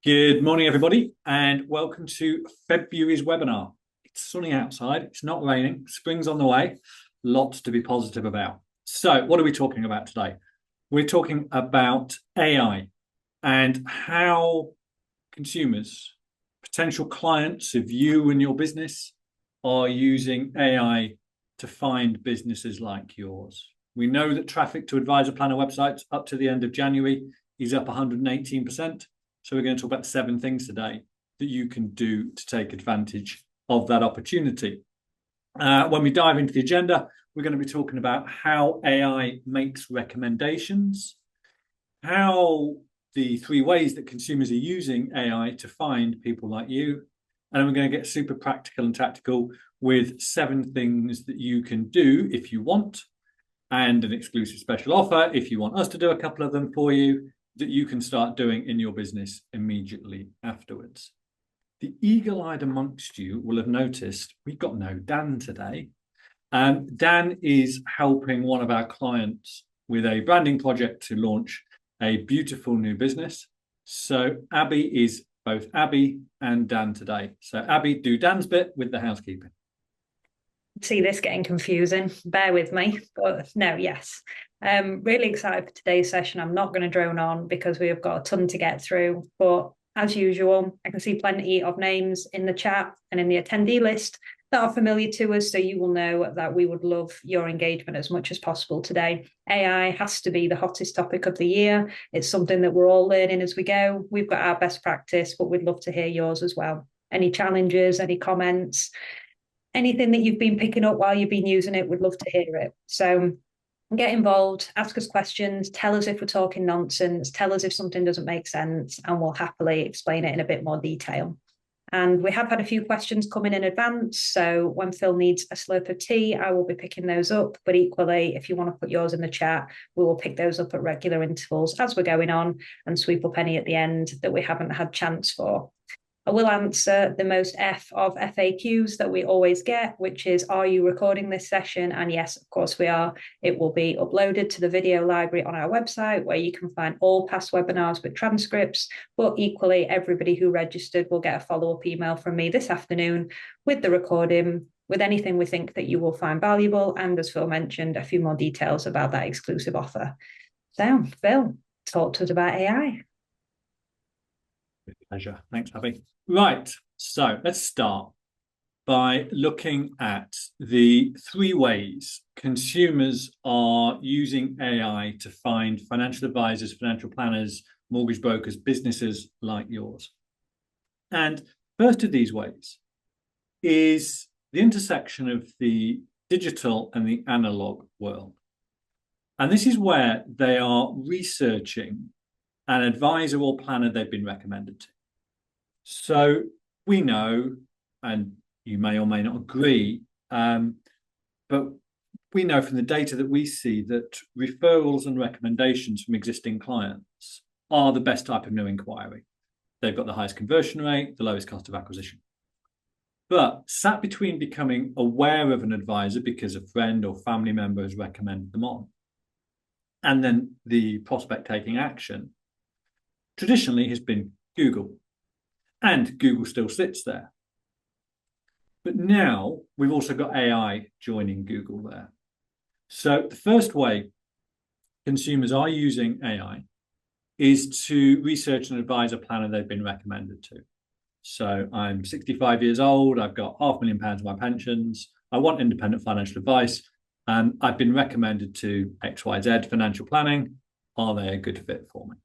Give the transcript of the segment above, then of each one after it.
Good morning, everybody, and welcome to February's webinar. It's sunny outside, it's not raining, spring's on the way, lots to be positive about. So, what are we talking about today? We're talking about AI and how consumers, potential clients of you and your business, are using AI to find businesses like yours. We know that traffic to Advisor Planner websites up to the end of January is up 118%. So we're going to talk about 7 things today that you can do to take advantage of that opportunity. When we dive into the agenda, we're going to be talking about how AI makes recommendations, how the 3 ways that consumers are using AI to find people like you, and we're going to get super practical and tactical with 7 things that you can do if you want, and an exclusive special offer if you want us to do a couple of them for you, that you can start doing in your business immediately afterwards. The eagle-eyed amongst you will have noticed we've got no Dan today. Dan is helping one of our clients with a branding project to launch a beautiful new business. So Abby is both Abby and Dan today. So Abby, do Dan's bit with the housekeeping. See this getting confusing. Bear with me. But no, yes. Really excited for today's session. I'm not going to drone on because we have got a ton to get through. But as usual, I can see plenty of names in the chat and in the attendee list that are familiar to us. So you will know that we would love your engagement as much as possible today. AI has to be the hottest topic of the year. It's something that we're all learning as we go. We've got our best practice, but we'd love to hear yours as well. Any challenges, any comments? Anything that you've been picking up while you've been using it, we'd love to hear it. So get involved, ask us questions, tell us if we're talking nonsense, tell us if something doesn't make sense, and we'll happily explain it in a bit more detail. And we have had a few questions coming in advance. So when Phil needs a slurp of tea, I will be picking those up. But equally, if you want to put yours in the chat, we will pick those up at regular intervals as we're going on and sweep up any at the end that we haven't had chance for. I will answer the most F of FAQs that we always get, which is, are you recording this session? And yes, of course we are. It will be uploaded to the video library on our website where you can find all past webinars with transcripts, but equally everybody who registered will get a follow-up email from me this afternoon with the recording, with anything we think that you will find valuable. And as Phil mentioned, a few more details about that exclusive offer. So Phil, talk to us about AI. With pleasure. Thanks, Abby. Right, so let's start by looking at the 3 ways consumers are using AI to find financial advisors, financial planners, mortgage brokers, businesses like yours. And first of these ways is the intersection of the digital and the analog world. And this is where they are researching an advisor or planner they've been recommended to. So we know, and you may or may not agree, but we know from the data that we see that referrals and recommendations from existing clients are the best type of new inquiry. They've got the highest conversion rate, the lowest cost of acquisition. But sat between becoming aware of an advisor because a friend or family member has recommended them on, and then the prospect taking action, traditionally has been Google. And Google still sits there. But now we've also got AI joining Google there. So the first way consumers are using AI is to research an advisor planner they've been recommended to. So I'm 65 years old, I've got £500,000 of my pensions, I want independent financial advice, and I've been recommended to XYZ Financial Planning. Are they a good fit for me?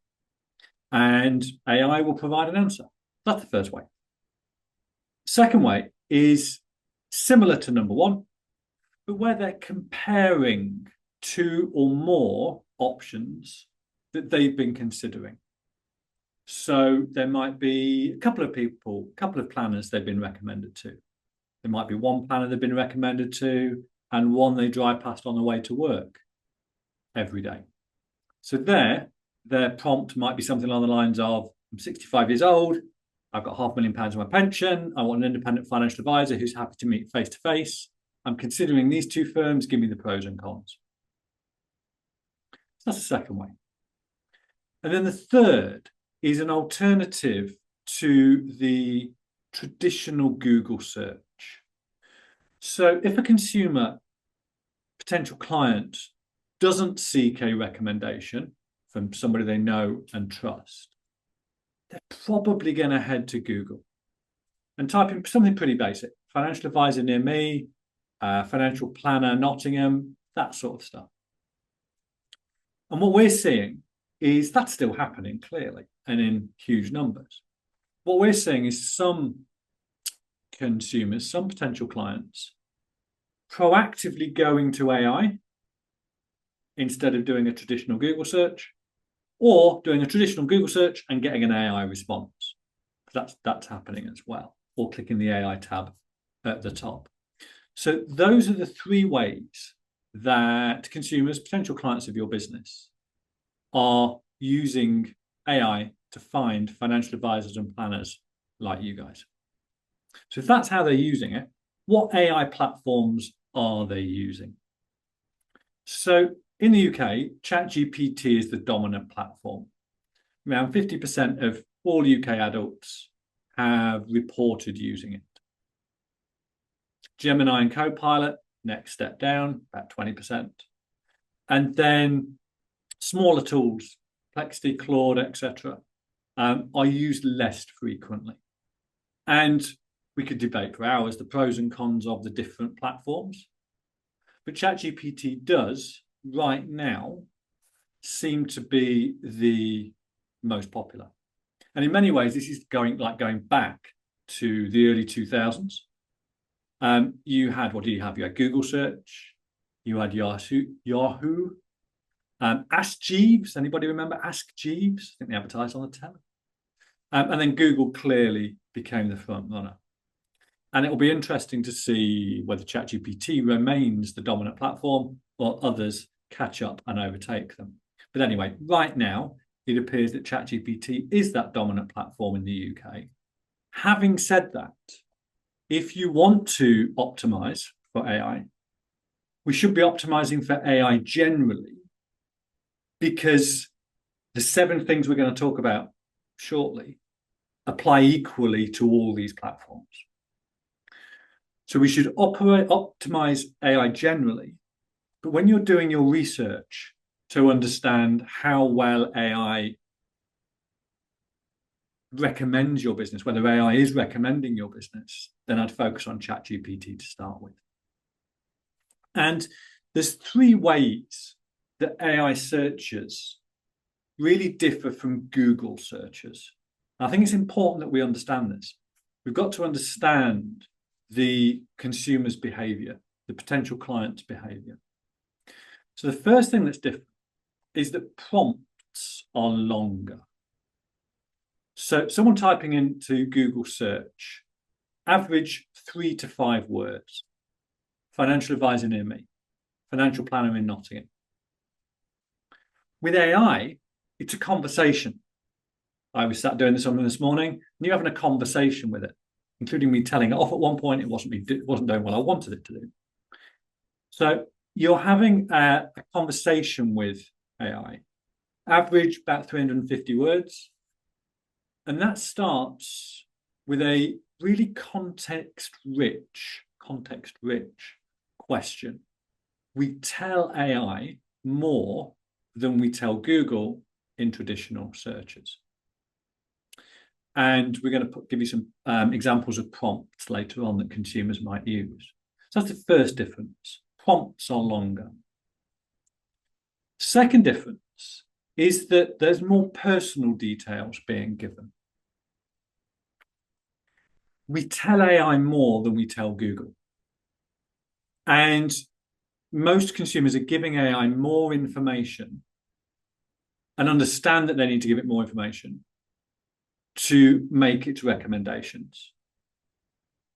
And AI will provide an answer. That's the first way. Second way is similar to number 1, but where they're comparing 2 or more options that they've been considering. So there might be a couple of people, a couple of planners they've been recommended to. There might be one planner they've been recommended to and one they drive past on the way to work every day. So their prompt might be something along the lines of, I'm 65 years old, I've got £500,000 of my pension, I want an independent financial advisor who's happy to meet face to face. I'm considering these 2 firms, give me the pros and cons. So that's the second way. And then the third is an alternative to the traditional Google search. So if a consumer, potential client, doesn't seek a recommendation from somebody they know and trust, they're probably going to head to Google and type in something pretty basic: financial advisor near me, financial planner Nottingham, that sort of stuff. And what we're seeing is that's still happening clearly and in huge numbers. What we're seeing is some consumers, some potential clients, proactively going to AI instead of doing a traditional Google search, or doing a traditional Google search and getting an AI response. That's happening as well, or clicking the AI tab at the top. So those are the three ways that consumers, potential clients of your business, are using AI to find financial advisors and planners like you guys. So if that's how they're using it, what AI platforms are they using? So in the UK, ChatGPT is the dominant platform. Around 50% of all UK adults have reported using it. Gemini and Copilot, next step down, about 20%. And then smaller tools, Perplexity, Claude, etc., are used less frequently. And we could debate for hours the pros and cons of the different platforms. But ChatGPT does, right now, seem to be the most popular. And in many ways, this is going back to the early 2000s. You had, what do you have? You had Google search, you had Yahoo, Ask Jeeves. Anybody remember Ask Jeeves? I think they advertised on the telly. And then Google clearly became the front runner. And it will be interesting to see whether ChatGPT remains the dominant platform or others catch up and overtake them. But anyway, right now, it appears that ChatGPT is that dominant platform in the UK. Having said that, if you want to optimize for AI, we should be optimizing for AI generally, because the 7 things we're going to talk about shortly apply equally to all these platforms. So we should optimize AI generally, but when you're doing your research to understand how well AI recommends your business, whether AI is recommending your business, then I'd focus on ChatGPT to start with. And there's 3 ways that AI searches really differ from Google searches. I think it's important that we understand this. We've got to understand the consumer's behavior, the potential client's behavior. So the first thing that's different is that prompts are longer. So someone typing into Google search, average 3 to 5 words: financial advisor near me, financial planner in Nottingham. With AI, it's a conversation. I was sat doing this morning, and you're having a conversation with it, including me telling it off at one point. It wasn't doing what I wanted it to do. So you're having a conversation with AI, average about 350 words. And that starts with a really context-rich question. We tell AI more than we tell Google in traditional searches. And we're going to give you some examples of prompts later on that consumers might use. So that's the first difference. Prompts are longer. Second difference is that there's more personal details being given. We tell AI more than we tell Google. And most consumers are giving AI more information and understand that they need to give it more information to make its recommendations.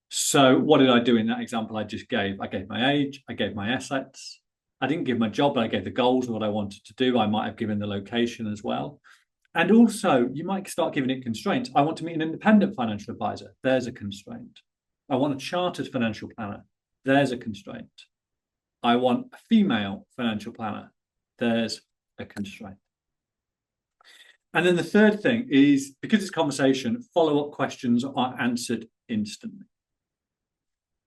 So what did I do in that example I just gave? I gave my age, I gave my assets. I didn't give my job, but I gave the goals of what I wanted to do. I might have given the location as well. And also, you might start giving it constraints. I want to meet an independent financial advisor. There's a constraint. I want a chartered financial planner. There's a constraint. I want a female financial planner. There's a constraint. And then the third thing is, because it's conversation, follow-up questions are answered instantly.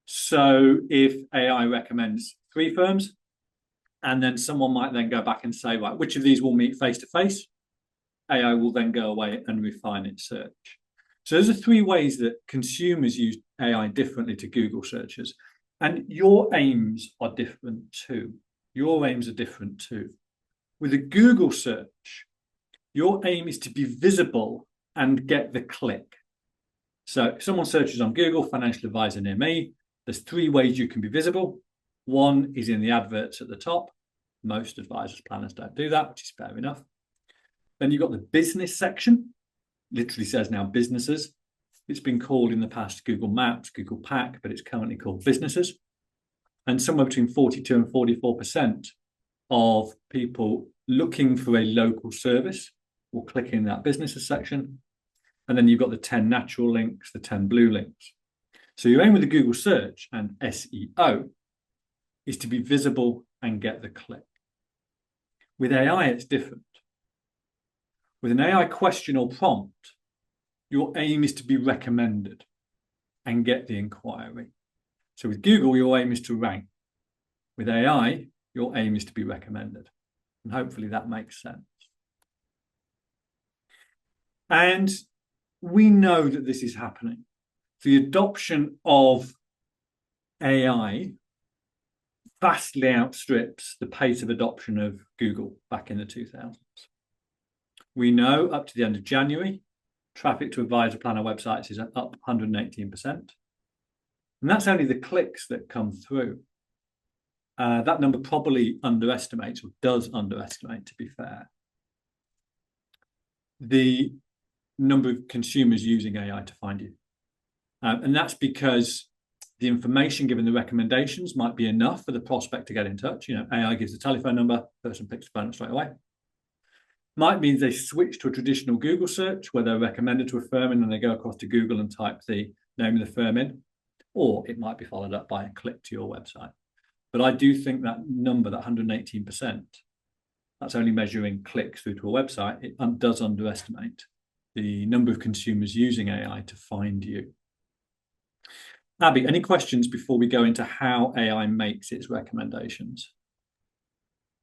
So if AI recommends 3 firms, and then someone might then go back and say, right, which of these will meet face-to-face? AI will then go away and refine its search. So those are 3 ways that consumers use AI differently to Google searches. And your aims are different too. Your aims are different too. With a Google search, your aim is to be visible and get the click. So if someone searches on Google, financial advisor near me, there's 3 ways you can be visible. One is in the adverts at the top. Most advisors, planners don't do that, which is fair enough. Then you've got the business section. Literally says now businesses. It's been called in the past Google Maps, Google Pack, but it's currently called businesses. And somewhere between 42 and 44% of people looking for a local service will click in that businesses section. And then you've got the 10 natural links, the 10 blue links. So your aim with the Google search and SEO is to be visible and get the click. With AI, it's different. With an AI question or prompt, your aim is to be recommended and get the inquiry. So with Google, your aim is to rank. With AI, your aim is to be recommended. And hopefully that makes sense. And we know that this is happening. The adoption of AI vastly outstrips the pace of adoption of Google back in the 2000s. We know up to the end of January, traffic to advisor planner websites is up 118%. And that's only the clicks that come through. That number probably underestimates, or does underestimate, to be fair, the number of consumers using AI to find you. And that's because the information given, the recommendations, might be enough for the prospect to get in touch. AI gives the telephone number, person picks the phone up straight away. Might mean they switch to a traditional Google search where they're recommended to a firm and then they go across to Google and type the name of the firm in, or it might be followed up by a click to your website. But I do think that number, that 118%, that's only measuring clicks through to a website. It does underestimate the number of consumers using AI to find you. Abby, any questions before we go into how AI makes its recommendations?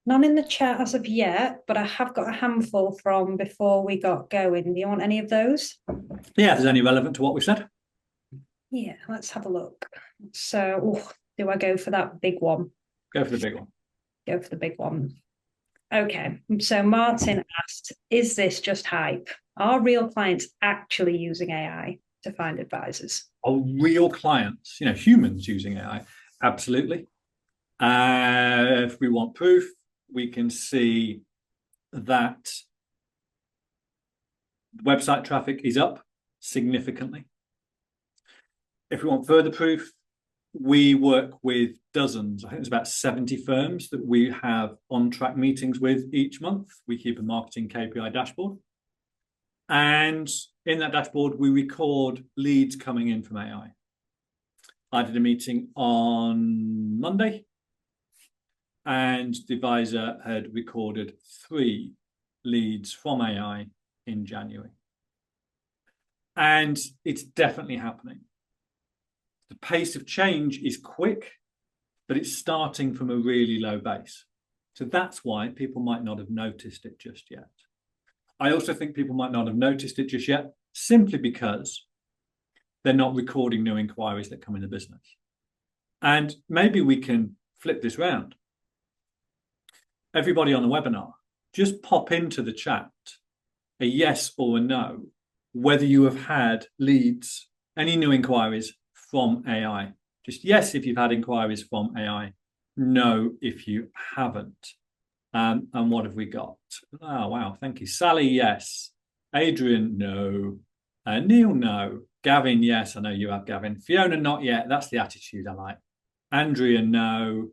None in the chat as of yet, but I have got a handful from before we got going. Do you want any of those? Yeah, if there's any relevant to what we said. Yeah, let's have a look. So, do I go for that big one? Go for the big one. Go for the big one. Okay, so Martin asked, is this just hype? Are real clients actually using AI to find advisors? Are real clients, humans using AI? Absolutely. If we want proof, we can see that website traffic is up significantly. If we want further proof, we work with dozens, I think it's about 70 firms that we have on-track meetings with each month. We keep a marketing KPI dashboard. And in that dashboard, we record leads coming in from AI. I did a meeting on Monday, and the advisor had recorded 3 leads from AI in January. And it's definitely happening. The pace of change is quick, but it's starting from a really low base. So that's why people might not have noticed it just yet. I also think people might not have noticed it just yet simply because they're not recording new inquiries that come in the business. And maybe we can flip this round. Everybody on the webinar, just pop into the chat a yes or a no, whether you have had leads, any new inquiries from AI. Just yes if you've had inquiries from AI, no if you haven't. And what have we got? Oh, wow, thank you. Sally, yes. Adrian, no. Neil, no. Gavin, yes. I know you have, Gavin. Fiona, not yet. That's the attitude I like. Andrea, no.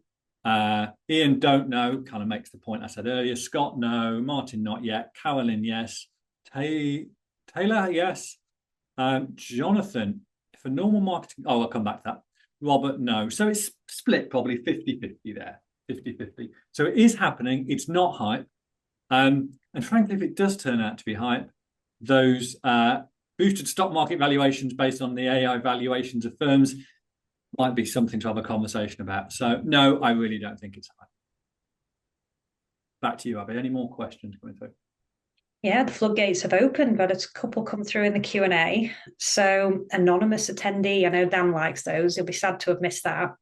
Ian, don't know. Kind of makes the point I said earlier. Scott, no. Martin, not yet. Carolyn, yes. Taylor, yes. Jonathan, for normal marketing. Oh, I'll come back to that. Robert, no. So it's split probably 50-50 there. 50-50. So it is happening. It's not hype. And frankly, if it does turn out to be hype, those boosted stock market valuations based on the AI valuations of firms might be something to have a conversation about. So no, I really don't think it's hype. Back to you, Abby. Any more questions coming through? Yeah, the floodgates have opened. Got a couple come through in the Q&A. So anonymous attendee, I know Dan likes those. He'll be sad to have missed that.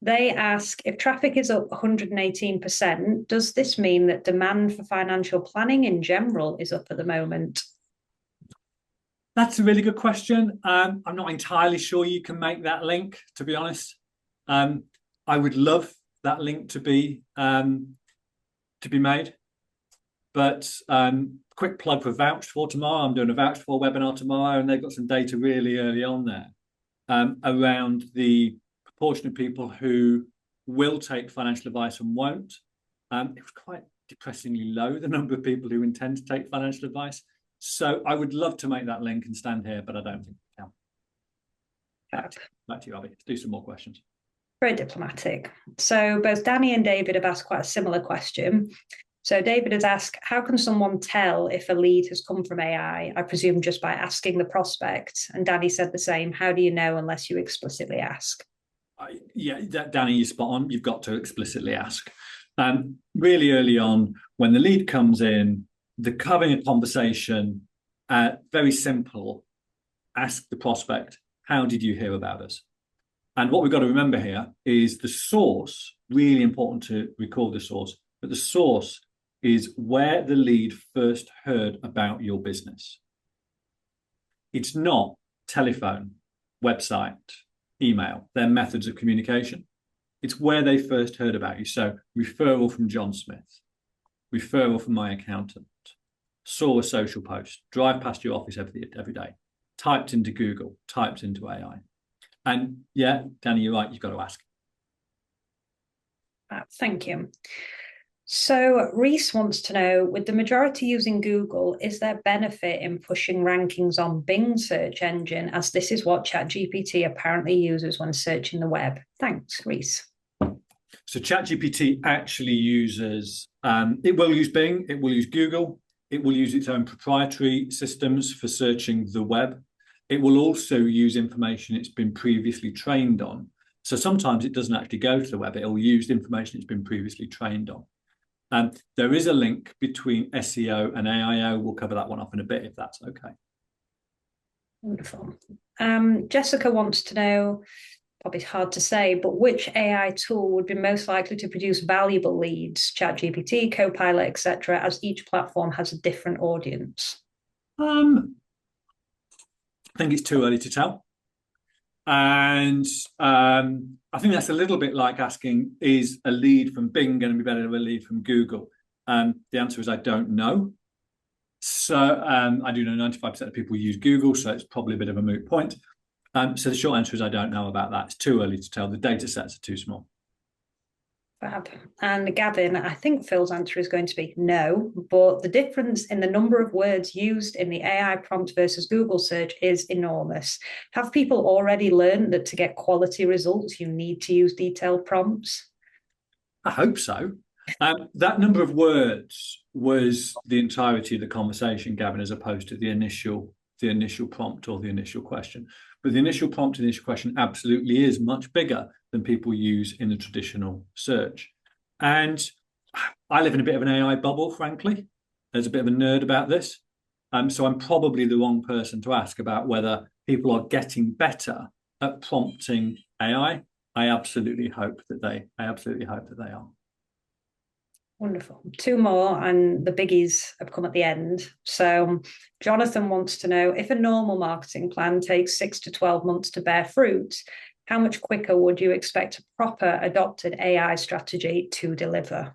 They ask, if traffic is up 118%, does this mean that demand for financial planning in general is up at the moment? That's a really good question. I'm not entirely sure you can make that link, to be honest. I would love that link to be made. But quick plug for Vouched For tomorrow. I'm doing a Vouched For webinar tomorrow, and they've got some data really early on there around the proportion of people who will take financial advice and won't. It was quite depressingly low, the number of people who intend to take financial advice. So I would love to make that link and stand here, but I don't think we can. Back to you, Abby. Let's do some more questions. Very diplomatic. So both Danny and David have asked quite a similar question. So David has asked, how can someone tell if a lead has come from AI? I presume just by asking the prospect. And Danny said the same. How do you know unless you explicitly ask? Yeah, Danny, you're spot on. You've got to explicitly ask. Really early on, when the lead comes in, having a conversation, very simple, ask the prospect, how did you hear about us? And what we've got to remember here is the source, really important to recall the source, but the source is where the lead first heard about your business. It's not telephone, website, email. They're methods of communication. It's where they first heard about you. So referral from John Smith, referral from my accountant, saw a social post, drive past your office every day, typed into Google, typed into AI. And yeah, Danny, you're right, you've got to ask. Thank you. So Reese wants to know, with the majority using Google, is there benefit in pushing rankings on Bing search engine, as this is what ChatGPT apparently uses when searching the web? Thanks, Reese. So ChatGPT actually uses, it will use Bing, it will use Google, it will use its own proprietary systems for searching the web. It will also use information it's been previously trained on. So sometimes it doesn't actually go to the web, it'll use information it's been previously trained on. There is a link between SEO and AIO. We'll cover that one off in a bit, if that's okay. Wonderful. Jessica wants to know, probably hard to say, but which AI tool would be most likely to produce valuable leads? ChatGPT, Copilot, etc., as each platform has a different audience. I think it's too early to tell. And I think that's a little bit like asking, is a lead from Bing going to be better than a lead from Google? The answer is I don't know. So I do know 95% of people use Google, so it's probably a bit of a moot point. So the short answer is I don't know about that. It's too early to tell. The data sets are too small. Fab. And Gavin, I think Phil's answer is going to be no, but the difference in the number of words used in the AI prompt versus Google search is enormous. Have people already learned that to get quality results, you need to use detailed prompts? I hope so. That number of words was the entirety of the conversation, Gavin, as opposed to the initial prompt or the initial question. But the initial prompt and the initial question absolutely is much bigger than people use in the traditional search. And I live in a bit of an AI bubble, frankly. There's a bit of a nerd about this. So I'm probably the wrong person to ask about whether people are getting better at prompting AI. I absolutely hope that they are. Wonderful. Two more, and the biggies have come at the end. So Jonathan wants to know, if a normal marketing plan takes 6 to 12 months to bear fruit, how much quicker would you expect a proper adopted AI strategy to deliver?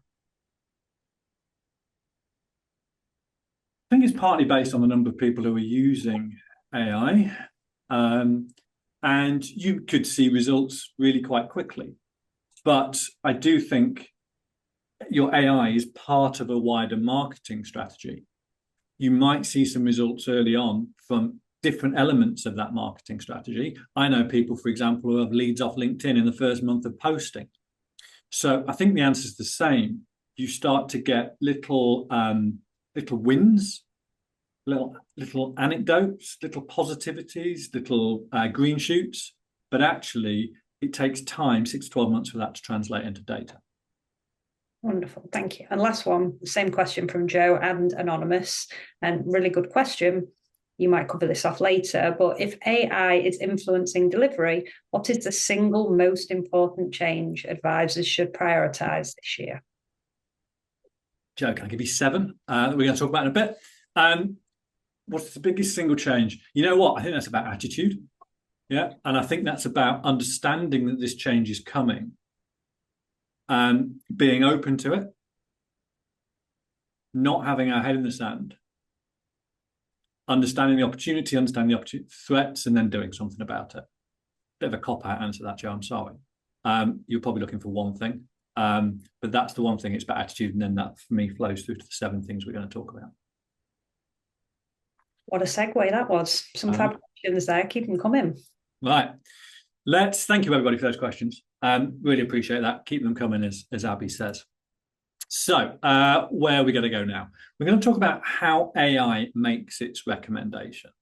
I think it's partly based on the number of people who are using AI. And you could see results really quite quickly. But I do think your AI is part of a wider marketing strategy. You might see some results early on from different elements of that marketing strategy. I know people, for example, who have leads off LinkedIn in the first month of posting. So I think the answer is the same you start to get little wins, little anecdotes, little positivities, little green shoots. But actually, it takes time, 6 to 12 months, for that to translate into data. Wonderful, thank you. And last one, same question from Joe and Anonymous, and really good question. You might cover this off later, but if AI is influencing delivery, what is the single most important change advisors should prioritize this year? Joe, can I give you 7 that we're going to talk about in a bit? What's the biggest single change? You know what? I think that's about attitude. Yeah. And I think that's about understanding that this change is coming and being open to it, not having our head in the sand, understanding the opportunity, threats, and then doing something about it. Bit of a cop-out answer to that, Joe. I'm sorry. You're probably looking for one thing, but that's the one thing. It's about attitude, and then that, for me, flows through to the 7 things we're going to talk about. What a segue that was. Some fab questions there. Keep them coming. Right. Thank you, everybody, for those questions. Really appreciate that. Keep them coming, as Abby says. So where are we going to go now? We're going to talk about how AI makes its recommendations.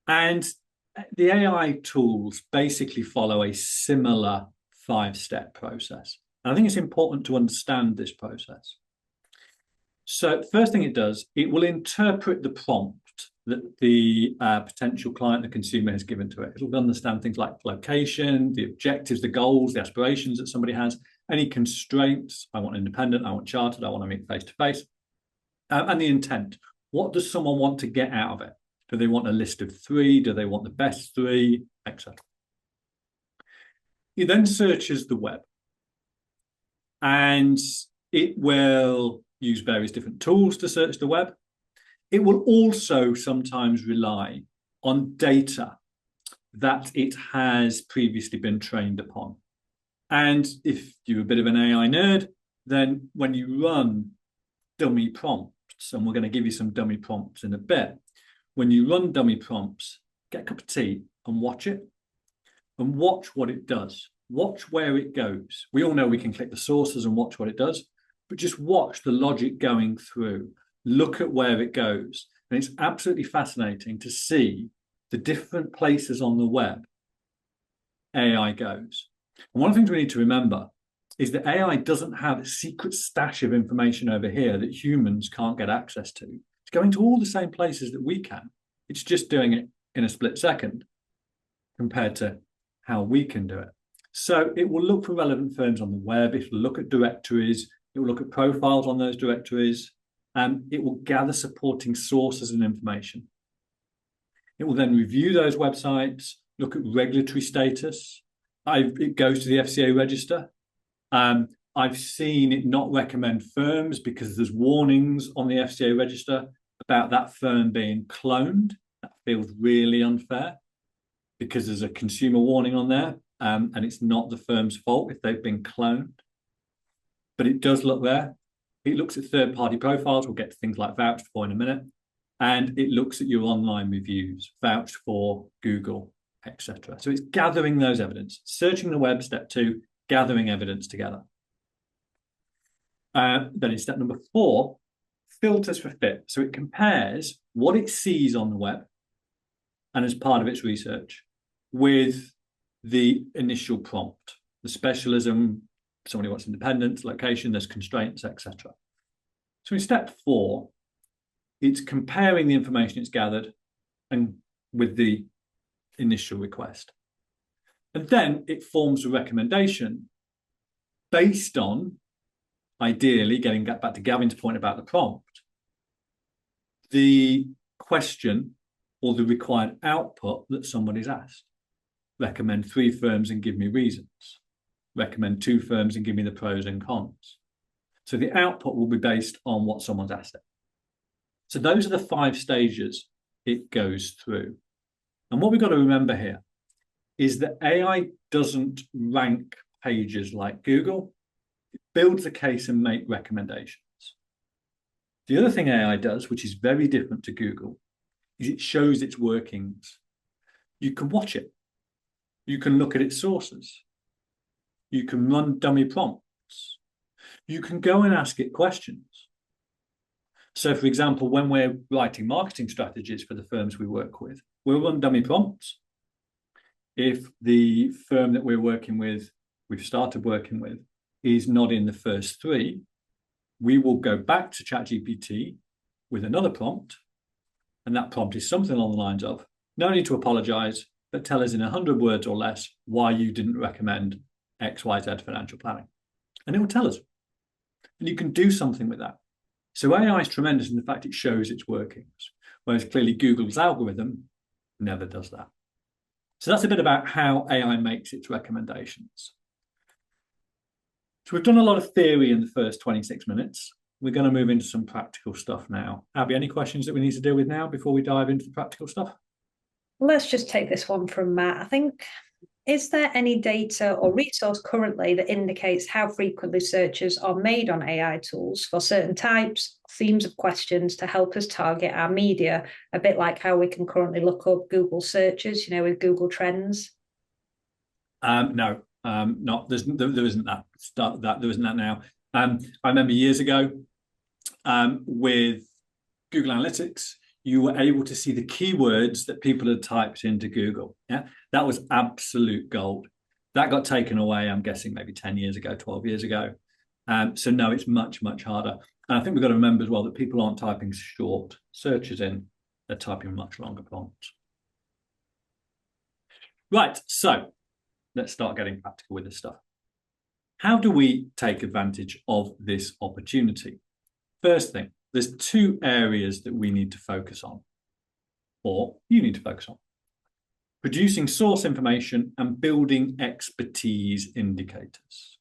And the AI tools basically follow a similar 5-step process. And I think it's important to understand this process. So first thing it does, it will interpret the prompt that the potential client, the consumer, has given to it. It'll understand things like location, the objectives, the goals, the aspirations that somebody has, any constraints. I want independent, I want chartered, I want to meet face-to-face, and the intent. What does someone want to get out of it? Do they want a list of 3? Do they want the best 3, etc.? It then searches the web, and it will use various different tools to search the web. It will also sometimes rely on data that it has previously been trained upon. And if you're a bit of an AI nerd, then when you run dummy prompts, and we're going to give you some dummy prompts in a bit, when you run dummy prompts, get a cup of tea and watch it, and watch what it does. Watch where it goes. We all know we can click the sources and watch what it does, but just watch the logic going through. Look at where it goes. And it's absolutely fascinating to see the different places on the web AI goes. And one of the things we need to remember is that AI doesn't have a secret stash of information over here that humans can't get access to. It's going to all the same places that we can. It's just doing it in a split second compared to how we can do it. So it will look for relevant firms on the web. It will look at directories. It will look at profiles on those directories. It will gather supporting sources and information. It will then review those websites, look at regulatory status. It goes to the FCA register. I've seen it not recommend firms because there's warnings on the FCA register about that firm being cloned. That feels really unfair because there's a consumer warning on there, and it's not the firm's fault if they've been cloned. But it does look there. It looks at third-party profiles. We'll get to things like vouched for in a minute. And it looks at your online reviews, vouched for, Google, etc. So it's gathering those evidence. Searching the web, step 2, gathering evidence together. Then in step number 4, filters for fit. So it compares what it sees on the web and as part of its research with the initial prompt, the specialism. Somebody wants independence, location, there's constraints, etc. So in step 4, it's comparing the information it's gathered and with the initial request. And then it forms a recommendation based on, ideally, getting back to Gavin's point about the prompt, the question or the required output that somebody's asked. Recommend 3 firms and give me reasons. Recommend 2 firms and give me the pros and cons. So the output will be based on what someone's asked it. So those are the 5 stages it goes through. And what we've got to remember here is that AI doesn't rank pages like Google. It builds a case and makes recommendations. The other thing AI does, which is very different to Google, is it shows its workings. You can watch it. You can look at its sources. You can run dummy prompts. You can go and ask it questions. So, for example, when we're writing marketing strategies for the firms we work with, we'll run dummy prompts. If the firm that we've started working with, is not in the first three, we will go back to ChatGPT with another prompt. And that prompt is something along the lines of, no need to apologize, but tell us in 100 words or less why you didn't recommend XYZ financial planning. And it will tell us. And you can do something with that. So AI is tremendous in the fact it shows its workings, whereas clearly Google's algorithm never does that. So that's a bit about how AI makes its recommendations. So we've done a lot of theory in the first 26 minutes. We're going to move into some practical stuff now. Abby, any questions that we need to deal with now before we dive into the practical stuff? Let's just take this one from Matt. I think, is there any data or resource currently that indicates how frequently searches are made on AI tools for certain types, themes of questions to help us target our media, a bit like how we can currently look up Google searches, with Google Trends? No, not there isn't that. There isn't that now. I remember years ago with Google Analytics, you were able to see the keywords that people had typed into Google. Yeah, that was absolute gold. That got taken away, I'm guessing, maybe 10 years ago, 12 years ago. So no, it's much, much harder. And I think we've got to remember as well that people aren't typing short searches in, they're typing much longer prompts. Right, so let's start getting practical with this stuff. How do we take advantage of this opportunity? First thing, there's two areas that we need to focus on, or you need to focus on. Producing source information and building expertise indicators.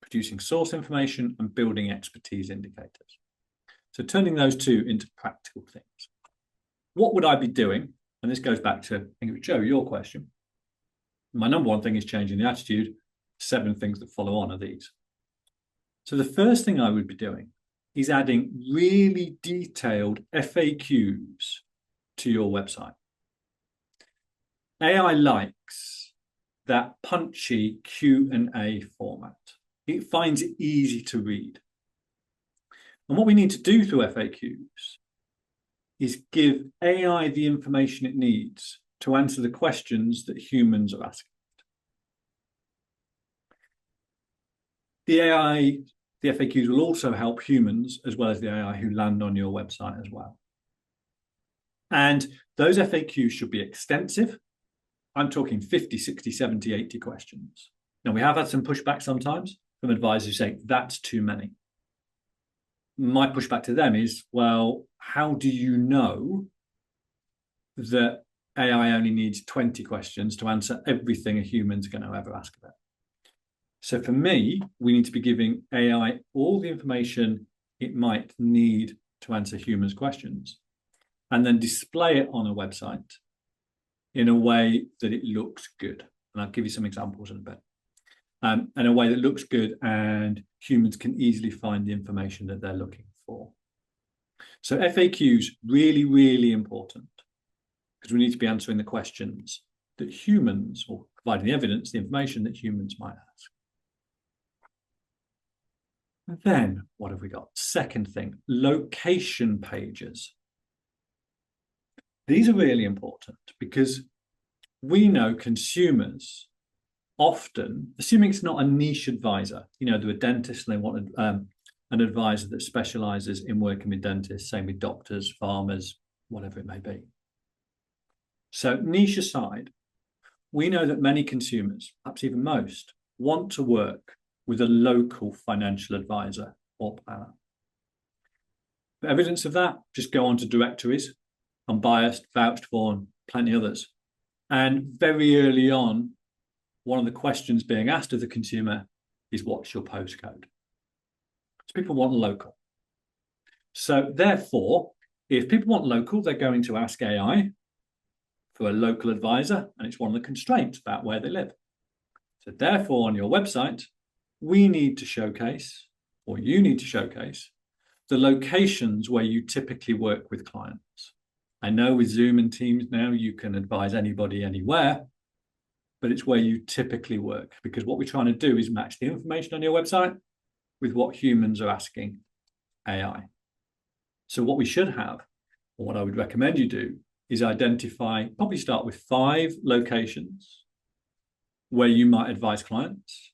Producing source information and building expertise indicators. So turning those two into practical things. What would I be doing? And this goes back to, I think it was Joe, your question. My number one thing is changing the attitude. 7 things that follow on are these. So the first thing I would be doing is adding really detailed FAQs to your website. AI likes that punchy Q&A format. It finds it easy to read. And what we need to do through FAQs is give AI the information it needs to answer the questions that humans are asking. The FAQs will also help humans as well as the AI who land on your website as well. And those FAQs should be extensive. I'm talking 50, 60, 70, 80 questions. Now, we have had some pushback sometimes from advisors who say that's too many. My pushback to them is, well, how do you know that AI only needs 20 questions to answer everything a human's going to ever ask about? So for me, we need to be giving AI all the information it might need to answer humans' questions, and then display it on a website in a way that it looks good. And I'll give you some examples in a bit. In a way that looks good and humans can easily find the information that they're looking for. So FAQs, really, really important, because we need to be answering the questions that humans, or providing the evidence, the information that humans might ask. And then what have we got? Second thing, location pages. These are really important because we know consumers often, assuming it's not a niche advisor, they're a dentist and they want an advisor that specializes in working with dentists, same with doctors, farmers, whatever it may be. So niche aside, we know that many consumers, perhaps even most, want to work with a local financial advisor or planner. For evidence of that, just go on to directories, Unbiased, Vouched For, and plenty others. And very early on, one of the questions being asked of the consumer is, what's your postcode? So people want local. So therefore, if people want local, they're going to ask AI for a local advisor, and it's one of the constraints about where they live. So therefore, on your website, we need to showcase, or you need to showcase, the locations where you typically work with clients. I know with Zoom and Teams now, you can advise anybody anywhere, but it's where you typically work, because what we're trying to do is match the information on your website with what humans are asking AI. So what we should have, or what I would recommend you do, is identify, probably start with 5 locations where you might advise clients,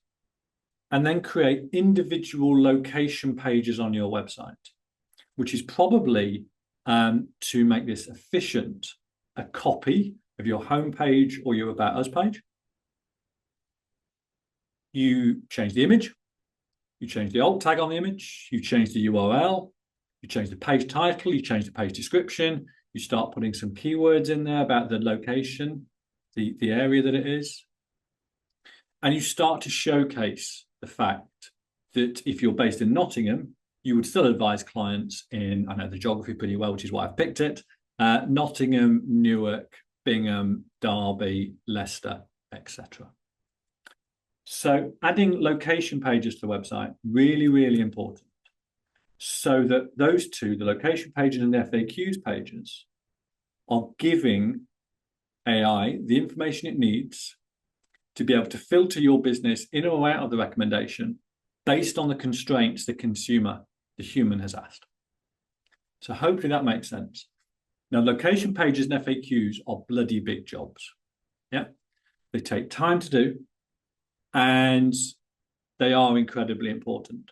and then create individual location pages on your website, which is probably, to make this efficient, a copy of your homepage or your About Us page. You change the image, you change the alt tag on the image, you change the URL, you change the page title, you change the page description, you start putting some keywords in there about the location, the area that it is. And you start to showcase the fact that if you're based in Nottingham, you would still advise clients in, I know the geography pretty well, which is why I've picked it, Nottingham, Newark, Bingham, Derby, Leicester, etc. So adding location pages to the website, really, really important. So that those two, the location pages and the FAQs pages, are giving AI the information it needs to be able to filter your business in or out of the recommendation based on the constraints the consumer, the human, has asked. So hopefully that makes sense. Now, location pages and FAQs are bloody big jobs. Yeah, they take time to do, and they are incredibly important.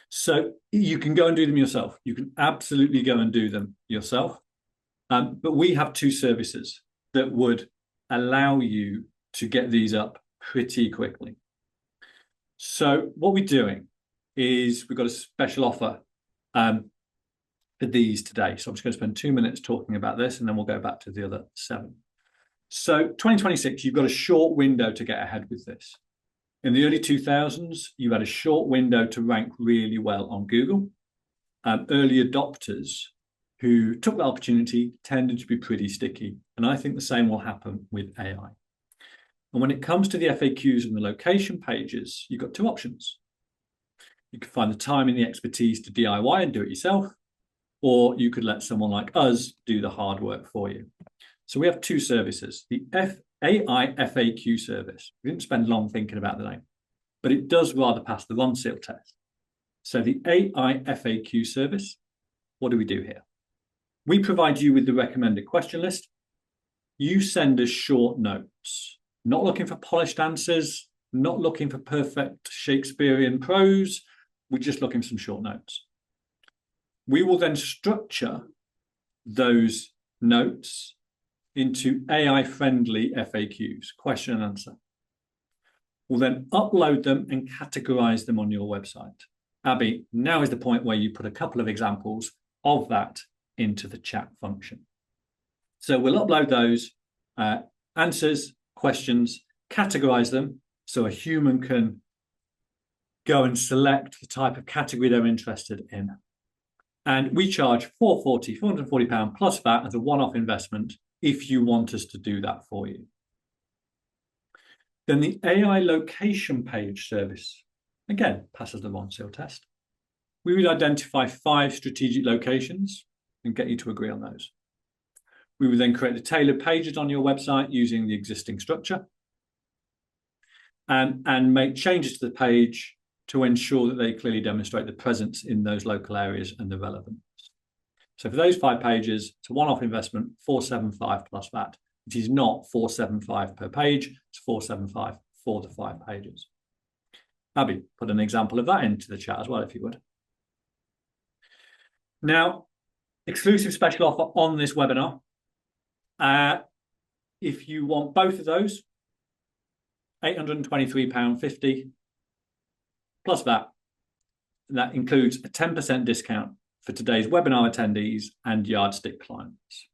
So you can go and do them yourself. You can absolutely go and do them yourself. But we have 2 services that would allow you to get these up pretty quickly. So what we're doing is we've got a special offer for these today. So I'm just going to spend 2 minutes talking about this, and then we'll go back to the other 7. So 2026, you've got a short window to get ahead with this. In the early 2000s, you had a short window to rank really well on Google. Early adopters who took the opportunity tended to be pretty sticky. And I think the same will happen with AI. And when it comes to the FAQs and the location pages, you've got 2 options. You could find the time and the expertise to DIY and do it yourself, or you could let someone like us do the hard work for you. So we have 2 services. The AI FAQ service. We didn't spend long thinking about the name, but it does rather pass the Ronseal test. So the AI FAQ service, what do we do here? We provide you with the recommended question list. You send us short notes. Not looking for polished answers, not looking for perfect Shakespearean prose. We're just looking for some short notes. We will then structure those notes into AI-friendly FAQs, question and answer. We'll then upload them and categorize them on your website. Abby, now is the point where you put a couple of examples of that into the chat function. So we'll upload those answers, questions, categorize them so a human can go and select the type of category they're interested in. And we charge £440 plus VAT as a one-off investment if you want us to do that for you. Then the AI location page service, again, passes the Ronseal test. We would identify 5 strategic locations and get you to agree on those. We would then create the tailored pages on your website using the existing structure and make changes to the page to ensure that they clearly demonstrate the presence in those local areas and the relevance. So for those 5 pages, it's a one-off investment, 475 plus VAT. It is not 475 per page, it's 475 for the 5 pages. Abby, put an example of that into the chat as well, if you would. Now, exclusive special offer on this webinar. If you want both of those, £823.50 plus VAT. That includes a 10% discount for today's webinar attendees and Yardstick clients.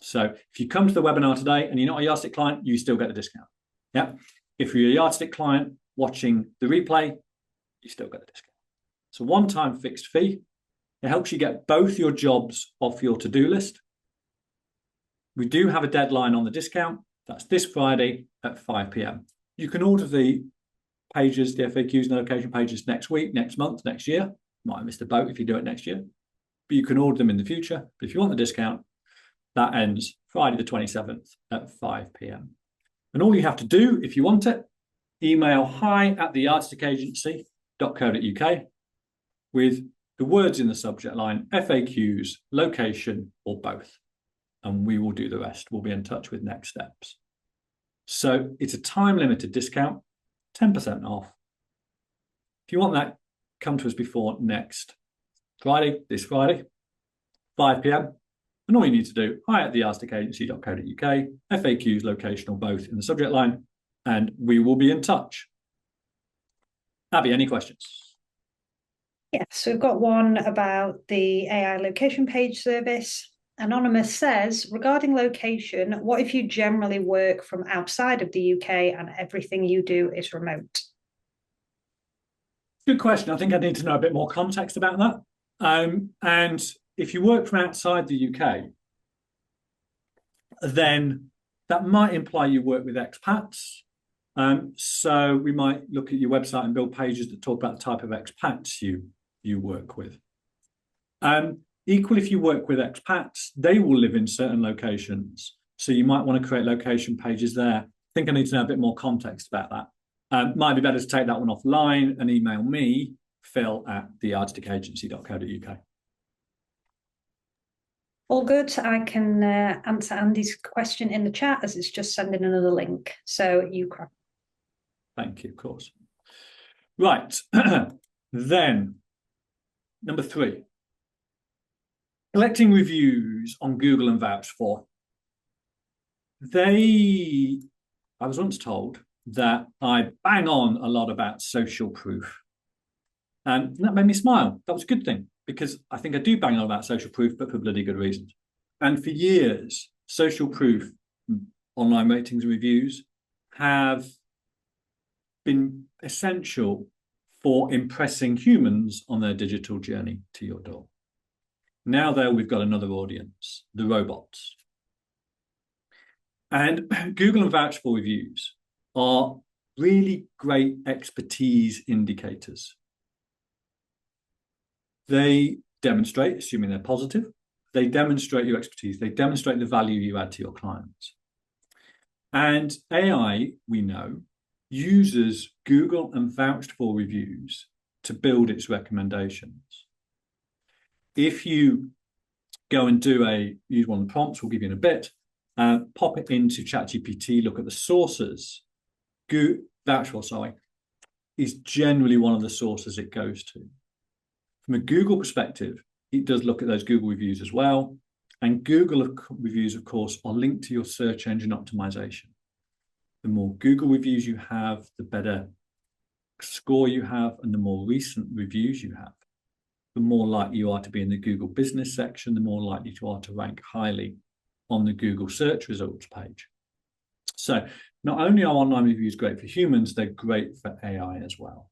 So if you come to the webinar today and you're not a Yardstick client, you still get the discount. Yeah. If you're a Yardstick client watching the replay, you still get the discount. So one-time fixed fee. It helps you get both your jobs off your to-do list. We do have a deadline on the discount. That's this Friday at 5 p.m. You can order the pages, the FAQs and location pages next week, next month, next year. Might have missed the boat if you do it next year. But you can order them in the future. But if you want the discount, that ends Friday the 27th at 5 p.m. And all you have to do, if you want it, email hi@theyardstick agency agency.co.uk with the words in the subject line, FAQs, location, or both. And we will do the rest. We'll be in touch with next steps. So it's a time-limited discount, 10% off. If you want that, come to us before next Friday, this Friday, 5 p.m. And all you need to do, hi@thearstickagency.co.uk, FAQs, location, or both in the subject line, and we will be in touch. Abby, any questions? Yes, we've got one about the AI location page service. Anonymous says, regarding location, what if you generally work from outside of the UK and everything you do is remote? Good question. I think I need to know a bit more context about that. And if you work from outside the UK, then that might imply you work with expats. So we might look at your website and build pages that talk about the type of expats you work with. Equally, if you work with expats, they will live in certain locations. So you might want to create location pages there. I think I need to know a bit more context about that. Might be better to take that one offline and email me, phil@theartstickagency.co.uk. All good. I can answer Andy's question in the chat as it's just sending another link. So you crack. Thank you, of course. Right. Then, number 3. Collecting reviews on Google and vouched for. I was once told that I bang on a lot about social proof. And that made me smile. That was a good thing, because I think I do bang on about social proof, but for bloody good reasons. And for years, social proof, online ratings and reviews, have been essential for impressing humans on their digital journey to your door. Now, though, we've got another audience, the robots. And Google and vouched for reviews are really great expertise indicators. They demonstrate, assuming they're positive, they demonstrate your expertise. They demonstrate the value you add to your clients. And AI, we know, uses Google and vouched for reviews to build its recommendations. If you go and use one of the prompts, we'll give you in a bit, pop it into ChatGPT, look at the sources. Vouched for, is generally one of the sources it goes to. From a Google perspective, it does look at those Google reviews as well. And Google reviews, of course, are linked to your search engine optimization. The more Google reviews you have, the better score you have, and the more recent reviews you have, the more likely you are to be in the Google business section, the more likely you are to rank highly on the Google search results page. So not only are online reviews great for humans, they're great for AI as well.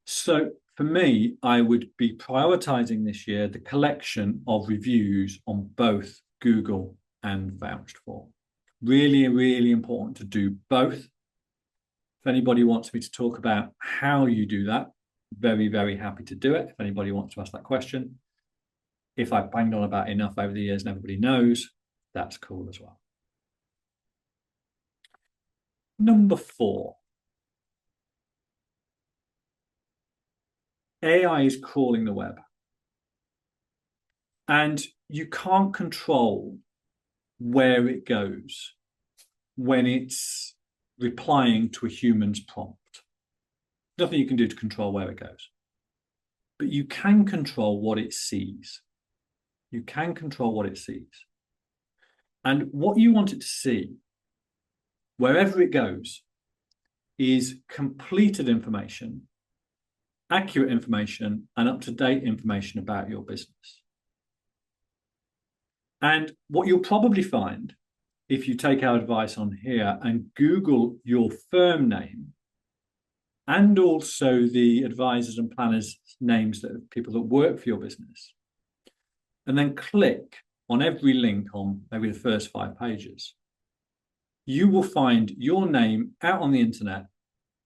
So for me, I would be prioritizing this year the collection of reviews on both Google and vouched for. Really, really important to do both. If anybody wants me to talk about how you do that, very, very happy to do it. If anybody wants to ask that question. If I've banged on about enough over the years and everybody knows, that's cool as well. Number 4. AI is crawling the web. And you can't control where it goes when it's replying to a human's prompt. Nothing you can do to control where it goes. But you can control what it sees. You can control what it sees. And what you want it to see, wherever it goes, is completed information, accurate information, and up-to-date information about your business. And what you'll probably find, if you take our advice on here and Google your firm name, and also the advisors and planners' names that people that work for your business, and then click on every link on maybe the first 5 pages, you will find your name out on the internet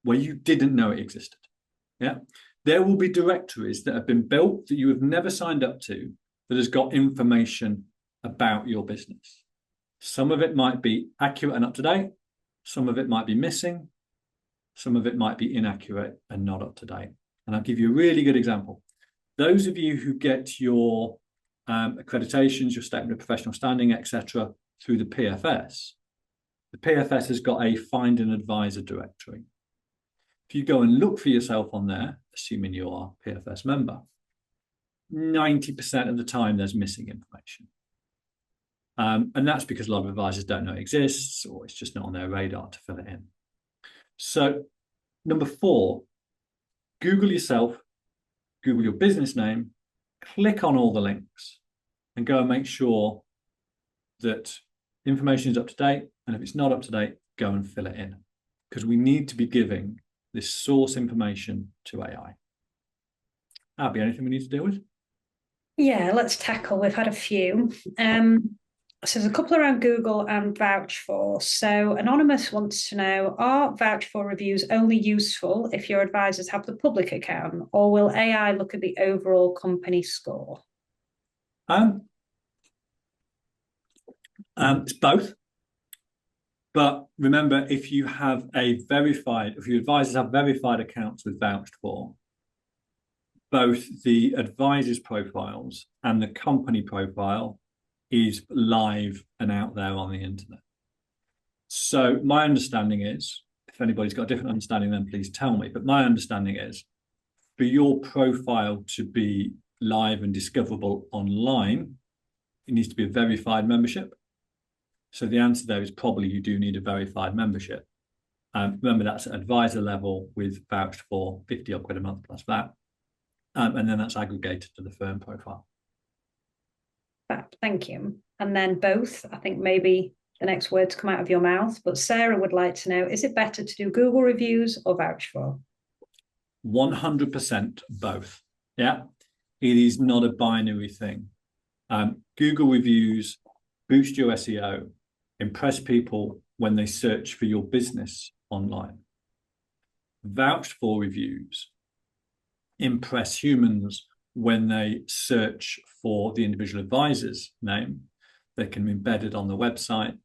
where you didn't know it existed. Yeah, there will be directories that have been built that you have never signed up to that has got information about your business. Some of it might be accurate and up to date. Some of it might be missing. Some of it might be inaccurate and not up to date. And I'll give you a really good example. Those of you who get your accreditations, your statement of professional standing, etc., through the PFS has got a find an advisor directory. If you go and look for yourself on there, assuming you are a PFS member, 90% of the time there's missing information. And that's because a lot of advisors don't know it exists, or it's just not on their radar to fill it in. So number 4, Google yourself, Google your business name, click on all the links, and go and make sure that information is up to date. And if it's not up to date, go and fill it in, because we need to be giving this source information to AI. Abby, anything we need to deal with? Yeah, let's tackle. We've had a few. So there's a couple around Google and Vouch4. So Anonymous wants to know, are Vouch4 reviews only useful if your advisors have the public account, or will AI look at the overall company score? It's both. But remember, if your advisors have verified accounts with Vouch4, both the advisors' profiles and the company profile is live and out there on the internet. So my understanding is, if anybody's got a different understanding, then please tell me. But my understanding is, for your profile to be live and discoverable online, it needs to be a verified membership. So the answer there is probably you do need a verified membership. Remember, that's at advisor level with Vouch4, 50 odd quid a month plus that. And then that's aggregated to the firm profile. Thank you. And then both, I think maybe the next word to come out of your mouth, but Sarah would like to know, is it better to do Google reviews or Vouch4? 100% both. Yeah, it is not a binary thing. Google reviews boost your SEO, impress people when they search for your business online. Vouch4 reviews impress humans when they search for the individual advisor's name. They can be embedded on the website.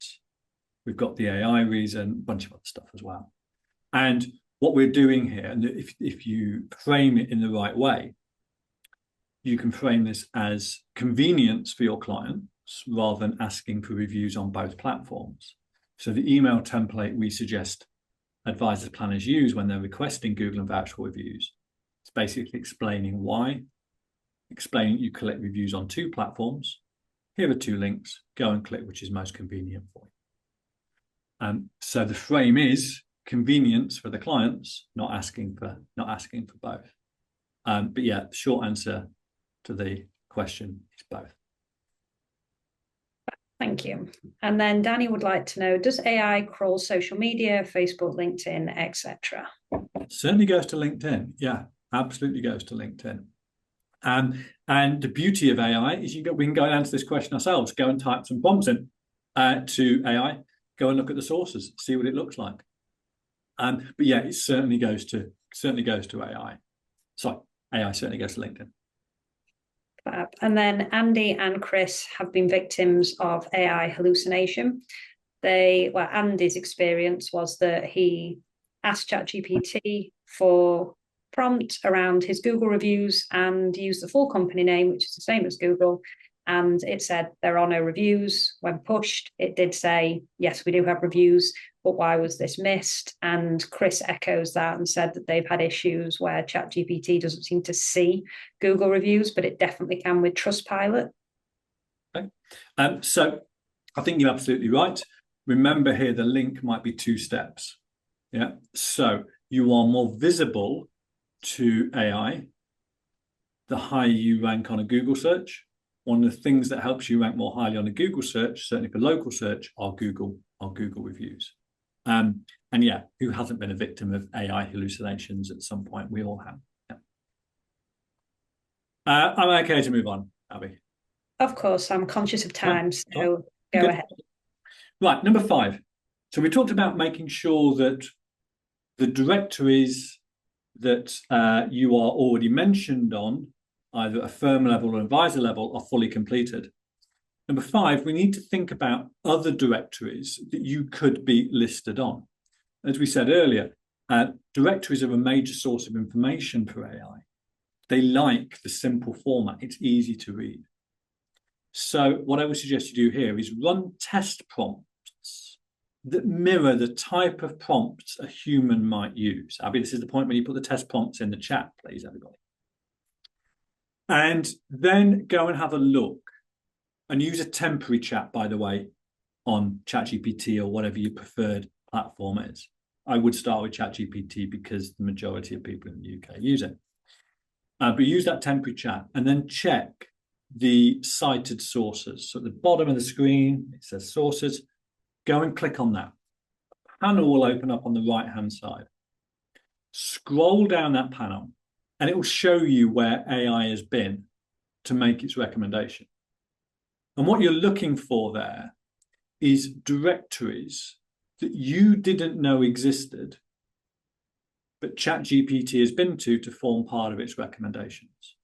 We've got the AI reason, a bunch of other stuff as well. And what we're doing here, and if you frame it in the right way, you can frame this as convenience for your clients rather than asking for reviews on both platforms. So the email template we suggest advisors planners use when they're requesting Google and Vouch4 reviews, it's basically explaining why, explaining you collect reviews on 2 platforms. Here are 2 links. Go and click which is most convenient for you. So the frame is convenience for the clients, not asking for both. But yeah, the short answer to the question is both. Thank you. And then Danny would like to know, does AI crawl social media, Facebook, LinkedIn, etc.? Certainly goes to LinkedIn. Yeah, absolutely goes to LinkedIn. And the beauty of AI is we can go and answer this question ourselves. Go and type some prompts in to AI. Go and look at the sources, see what it looks like. But yeah, it certainly goes to AI. Sorry, AI certainly goes to LinkedIn. Fab. And then Andy and Chris have been victims of AI hallucination. Andy's experience was that he asked ChatGPT for prompt around his Google reviews and used the full company name, which is the same as Google. And it said there are no reviews. When pushed, it did say, yes, we do have reviews, but why was this missed? And Chris echoes that and said that they've had issues where ChatGPT doesn't seem to see Google reviews, but it definitely can with Trustpilot. Okay. So I think you're absolutely right. Remember here, the link might be 2 steps. Yeah. So you are more visible to AI the higher you rank on a Google search. One of the things that helps you rank more highly on a Google search, certainly for local search, are Google reviews. And yeah, who hasn't been a victim of AI hallucinations at some point? We all have. Yeah. I'm okay to move on, Abby. Of course, I'm conscious of time, so go ahead. Right, number 5. So we talked about making sure that the directories that you are already mentioned on, either at a firm level or advisor level, are fully completed. Number 5, we need to think about other directories that you could be listed on. As we said earlier, Directories are a major source of information for AI. They like the simple format. It's easy to read. So what I would suggest you do here is run test prompts that mirror the type of prompts a human might use. Abby, this is the point when you put the test prompts in the chat, please, everybody. And then go and have a look and use a temporary chat, by the way, on ChatGPT or whatever your preferred platform is. I would start with ChatGPT because the majority of people in the UK use it. But use that temporary chat and then check the cited sources. So at the bottom of the screen, it says sources. Go and click on that. A panel will open up on the right-hand side. Scroll down that panel and it will show you where AI has been to make its recommendation. And what you're looking for there is directories that you didn't know existed, but ChatGPT has been to form part of its recommendations.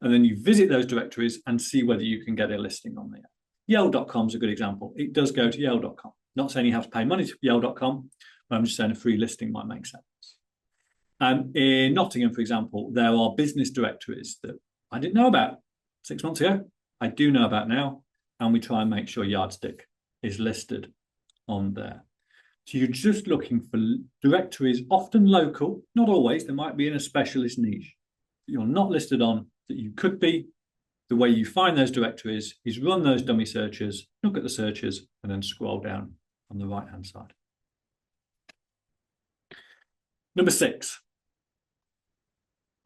And then you visit those directories and see whether you can get a listing on there. Yale.com is a good example. It does go to Yale.com. Not saying you have to pay money to Yale.com, but I'm just saying a free listing might make sense. In Nottingham, for example, there are business directories that I didn't know about 6 months ago. I do know about now, and we try and make sure Yardstick is listed on there. So you're just looking for directories, often local, not always. There might be in a specialist niche that you're not listed on, that you could be. The way you find those directories is run those dummy searches, look at the searches, and then scroll down on the right-hand side. Number 6,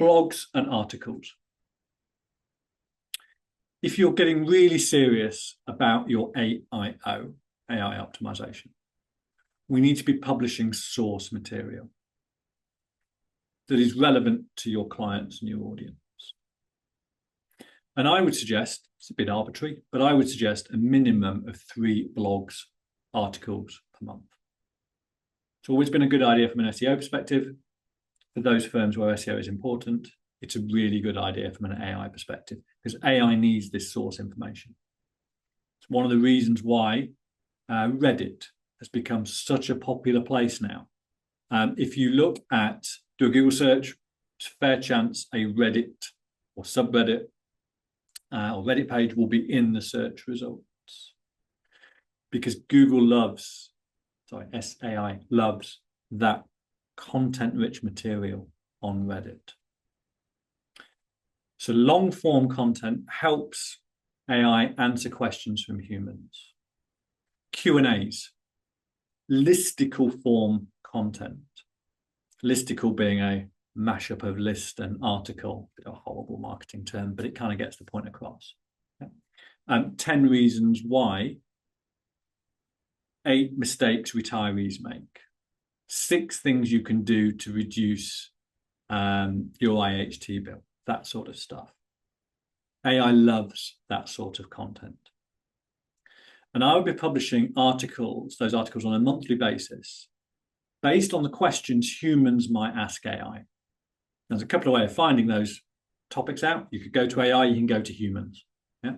blogs and articles. If you're getting really serious about your AIO, AI optimization, we need to be publishing source material that is relevant to your clients and your audience. And I would suggest, it's a bit arbitrary, but I would suggest a minimum of 3 blogs, articles per month. It's always been a good idea from an SEO perspective. For those firms where SEO is important, it's a really good idea from an AI perspective because AI needs this source information. It's one of the reasons why Reddit has become such a popular place now. If you look at, do a Google search, it's a fair chance a Reddit or subreddit or Reddit page will be in the search results because Google loves, SAI loves that content-rich material on Reddit. So long-form content helps AI answer questions from humans. Q&As, listicle form content. Listicle being a mashup of list and article, a horrible marketing term, but it kind of gets the point across. 10 reasons why, 8 mistakes retirees make, 6 things you can do to reduce your IHT bill, that sort of stuff. AI loves that sort of content. And I would be publishing articles, those articles on a monthly basis, based on the questions humans might ask AI. There's a couple of ways of finding those topics out. You could go to AI, you can go to humans. Yeah.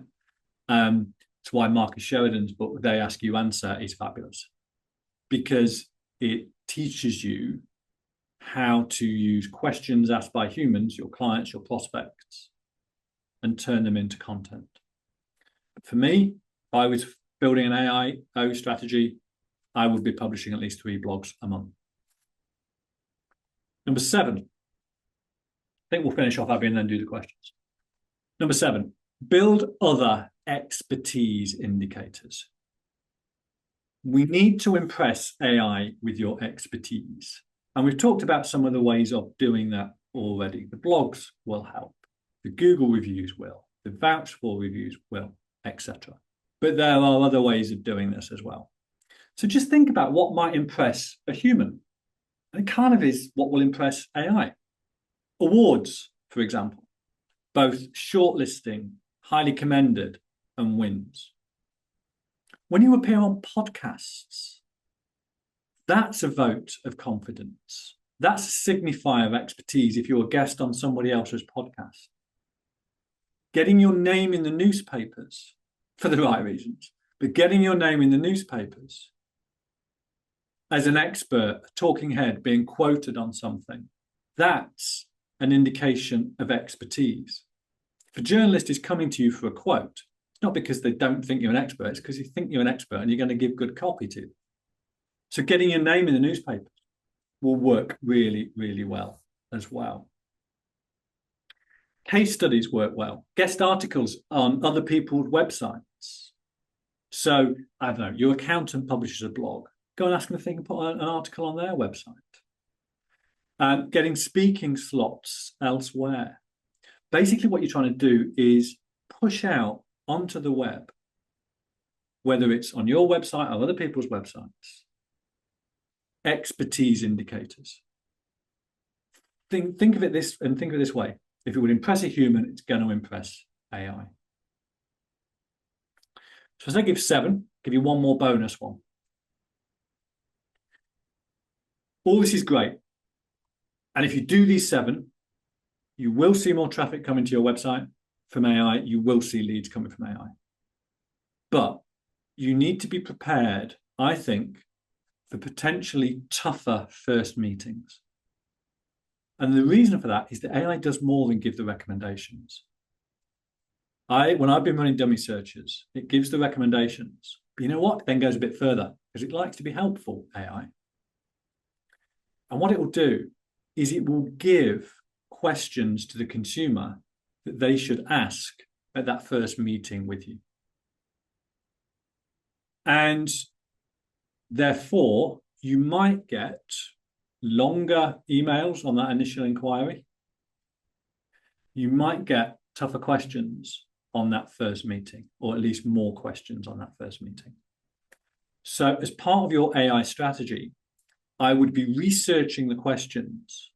That's why Marcus Sheridan's book, They Ask You Answer, is fabulous. Because it teaches you how to use questions asked by humans, your clients, your prospects, and turn them into content. But for me, if I was building an AIO strategy, I would be publishing at least 3 blogs a month. Number 7, I think we'll finish off, Abby, and then do the questions. Number 7, build other expertise indicators. We need to impress AI with your expertise. And we've talked about some of the ways of doing that already. The blogs will help. The Google reviews will. The vouch for reviews will, etc. But there are other ways of doing this as well. So just think about what might impress a human. And it kind of is what will impress AI. Awards, for example, both shortlisting, highly commended, and wins. When you appear on podcasts, that's a vote of confidence. That's a signifier of expertise if you're a guest on somebody else's podcast. Getting your name in the newspapers for the right reasons, but getting your name in the newspapers as an expert, a talking head being quoted on something, that's an indication of expertise. If a journalist is coming to you for a quote, it's not because they don't think you're an expert, it's because you think you're an expert and you're going to give good copy to them. So getting your name in the newspaper will work really, really well as well. Case studies work well. Guest articles on other people's websites. So, I don't know, your accountant publishes a blog. Go and ask them if they can put an article on their website. Getting speaking slots elsewhere. Basically, what you're trying to do is push out onto the web, whether it's on your website or other people's websites, expertise indicators. Think of it this way. If it would impress a human, it's going to impress AI. So as I give 7, give you one more bonus one. All this is great. And if you do these 7, you will see more traffic coming to your website from AI. You will see leads coming from AI. But you need to be prepared, I think, for potentially tougher first meetings. And the reason for that is that AI does more than give the recommendations. When I've been running dummy searches, it gives the recommendations. But you know what? It then goes a bit further because it likes to be helpful, AI. And what it will do is it will give questions to the consumer that they should ask at that first meeting with you. And therefore, you might get longer emails on that initial inquiry. You might get tougher questions on that first meeting, or at least more questions on that first meeting. So as part of your AI strategy, I would be researching the questions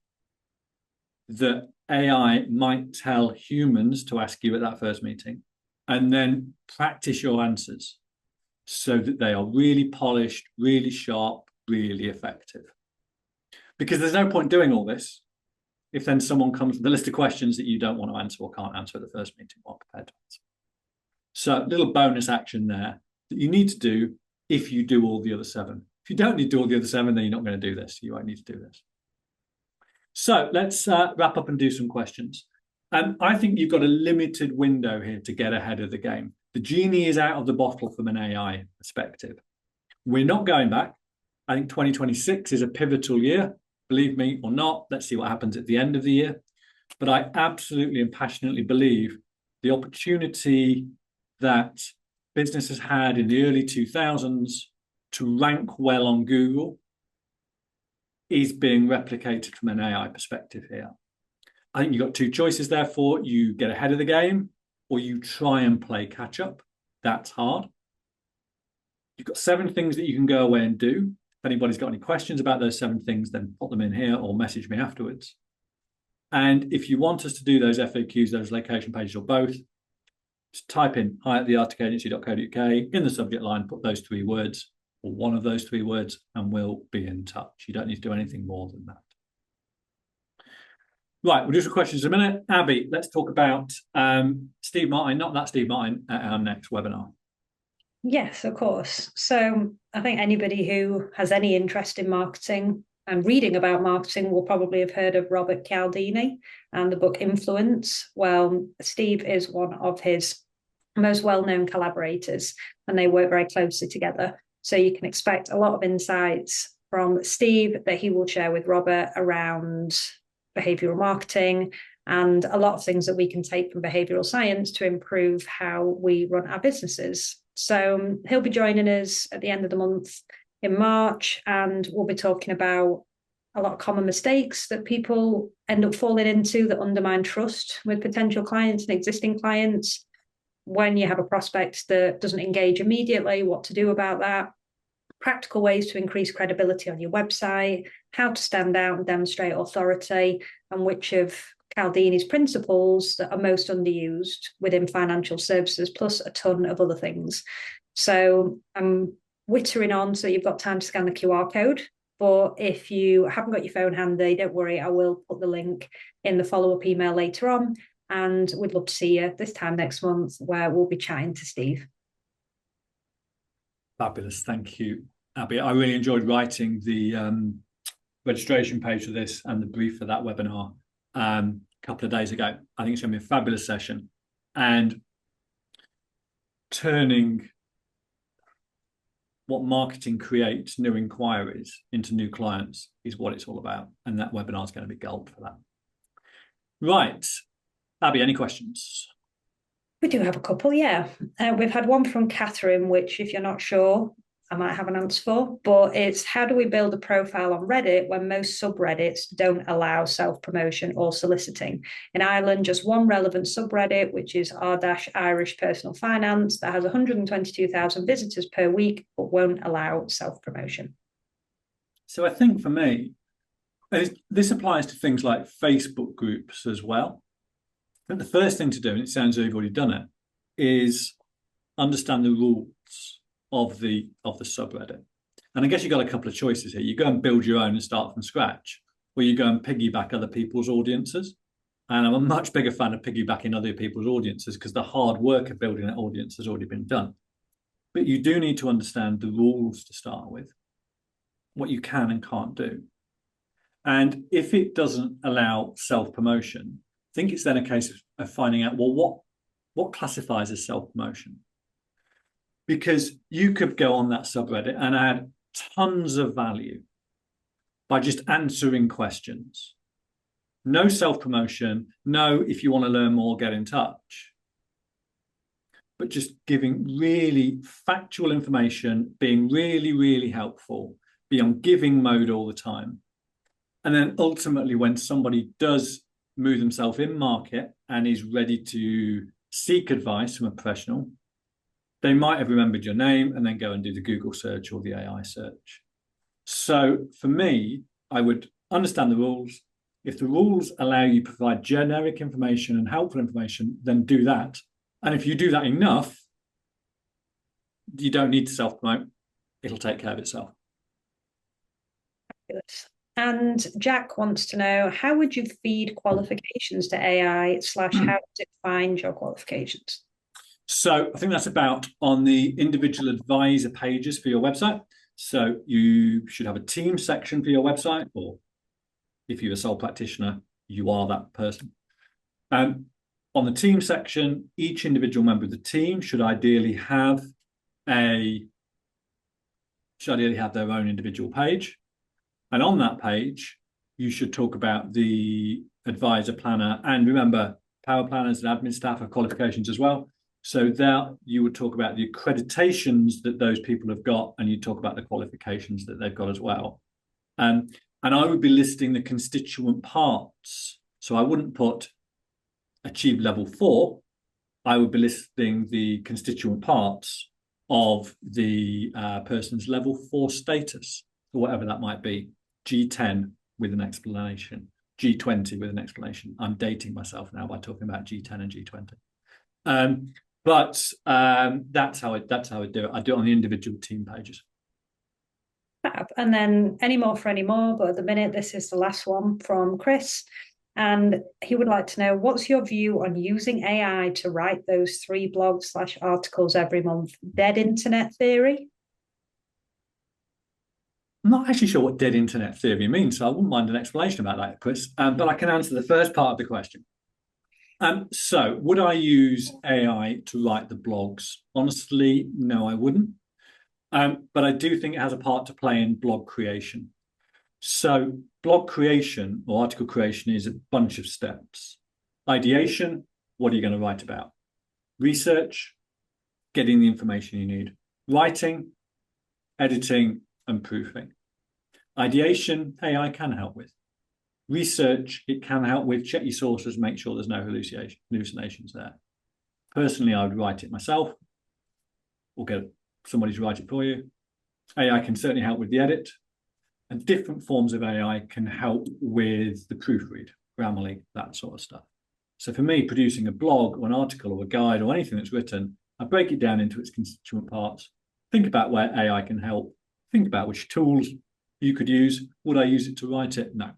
that AI might tell humans to ask you at that first meeting, and then practice your answers so that they are really polished, really sharp, really effective. Because there's no point doing all this if then someone comes with a list of questions that you don't want to answer or can't answer at the first meeting or prepared to answer. So a little bonus action there that you need to do if you do all the other 7. If you don't need to do all the other 7, then you're not going to do this. You won't need to do this. So let's wrap up and do some questions. I think you've got a limited window here to get ahead of the game. The genie is out of the bottle from an AI perspective. We're not going back. I think 2026 is a pivotal year. Believe me or not, let's see what happens at the end of the year. But I absolutely and passionately believe the opportunity that businesses had in the early 2000s to rank well on Google is being replicated from an AI perspective here. I think you've got 2 choices, therefore. You get ahead of the game or you try and play catch up. That's hard. You've got 7 things that you can go away and do. If anybody's got any questions about those 7 things, then put them in here or message me afterwards. And if you want us to do those FAQs, those location pages, or both, just type in hi@thearcticagency.co.uk in the subject line, put those 3 words or one of those 3 words, and we'll be in touch. You don't need to do anything more than that. Right, we'll do some questions in a minute. Abby, let's talk about Steve Martin, not that Steve Martin, at our next webinar. Yes, of course. So I think anybody who has any interest in marketing and reading about marketing will probably have heard of Robert Cialdini and the book Influence. Well, Steve is one of his most well-known collaborators, and they work very closely together. So you can expect a lot of insights from Steve that he will share with Robert around behavioral marketing and a lot of things that we can take from behavioral science to improve how we run our businesses. So he'll be joining us at the end of the month in March, and we'll be talking about a lot of common mistakes that people end up falling into that undermine trust with potential clients and existing clients. When you have a prospect that doesn't engage immediately, what to do about that, practical ways to increase credibility on your website, how to stand out and demonstrate authority, and which of Cialdini's principles that are most underused within financial services, plus a ton of other things. So I'm wittering on so you've got time to scan the QR code. But if you haven't got your phone handy, don't worry, I will put the link in the follow-up email later on. And we'd love to see you this time next month where we'll be chatting to Steve. Fabulous. Thank you Abby. I really enjoyed writing the registration page for this and the brief for that webinar a couple of days ago. I think it's going to be a fabulous session. And turning what marketing creates, new inquiries, into new clients is what it's all about. And that webinar is going to be gold for that. Right. Abby, any questions? We do have a couple, yeah. We've had one from Catherine, which if you're not sure, I might have an answer for, but it's how do we build a profile on Reddit when most subreddits don't allow self-promotion or soliciting? In Ireland, just one relevant subreddit, which is r-Irish personal finance, that has 122,000 visitors per week, but won't allow self-promotion. So I think for me, this applies to things like Facebook groups as well. I think the first thing to do, and it sounds like you've already done it, is understand the rules of the subreddit. And I guess you've got a couple of choices here. You go and build your own and start from scratch, or you go and piggyback other people's audiences. And I'm a much bigger fan of piggybacking other people's audiences because the hard work of building that audience has already been done. But you do need to understand the rules to start with, what you can and can't do. And if it doesn't allow self-promotion, I think it's then a case of finding out, well, what classifies as self-promotion? Because you could go on that subreddit and add tons of value by just answering questions. No self-promotion, no, if you want to learn more, get in touch. But just giving really factual information, being really, really helpful, be on giving mode all the time. And then ultimately, when somebody does move themselves in market and is ready to seek advice from a professional, they might have remembered your name and then go and do the Google search or the AI search. So for me, I would understand the rules. If the rules allow you to provide generic information and helpful information, then do that. And if you do that enough, you don't need to self-promote. It'll take care of itself. Fabulous. And Jack wants to know, how would you feed qualifications to AI / how does it find your qualifications? So I think that's about on the individual advisor pages for your website. So you should have a team section for your website, or if you're a sole practitioner, you are that person. On the team section, each individual member of the team should ideally have their own individual page. And on that page, you should talk about the advisor planner. And remember, power planners and admin staff have qualifications as well. So there you would talk about the accreditations that those people have got, and you talk about the qualifications that they've got as well. And I would be listing the constituent parts. So I wouldn't put achieve level 4. I would be listing the constituent parts of the person's level 4 status, or whatever that might be. G10 with an explanation, G20 with an explanation. I'm dating myself now by talking about G10 and G20. But that's how I do it. I do it on the individual team pages. Fab. And then any more for any more, but at the minute, this is the last one from Chris. And he would like to know, what's your view on using AI to write those 3 blogs / articles every month? Dead internet theory? I'm not actually sure what dead internet theory means, so I wouldn't mind an explanation about that, Chris. But I can answer the first part of the question. So would I use AI to write the blogs? Honestly, no, I wouldn't. But I do think it has a part to play in blog creation. So blog creation or article creation is a bunch of steps. Ideation, what are you going to write about? Research, getting the information you need. Writing, editing, and proofing. Ideation, AI can help with. Research, it can help with. Check your sources, make sure there's no hallucinations there. Personally, I would write it myself or get somebody to write it for you. AI can certainly help with the edit, and different forms of AI can help with the proofread, Grammarly, that sort of stuff. So for me, producing a blog or an article or a guide or anything that's written, I break it down into its constituent parts, think about where AI can help, think about which tools you could use. Would I use it to write it? No.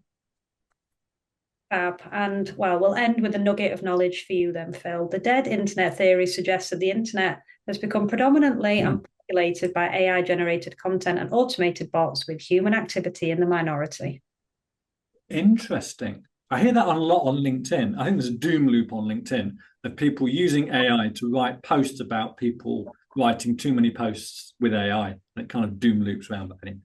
And well, we'll end with a nugget of knowledge for you then, Phil. The dead internet theory suggests that the internet has become predominantly and populated by AI-generated content and automated bots with human activity in the minority. Interesting. I hear that a lot on LinkedIn. I think there's a doom loop on LinkedIn of people using AI to write posts about people writing too many posts with AI. And it kind of doom loops around that thing.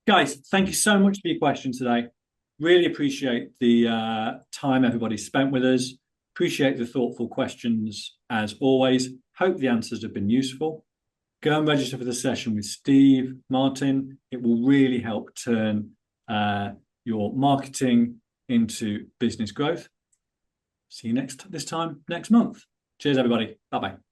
Guys, thank you so much for your questions today. Really appreciate the time everybody spent with us. Appreciate the thoughtful questions as always. Hope the answers have been useful. Go and register for the session with Steve, Martin. It will really help turn your marketing into business growth. See you this time next month. Cheers, everybody. Bye-bye.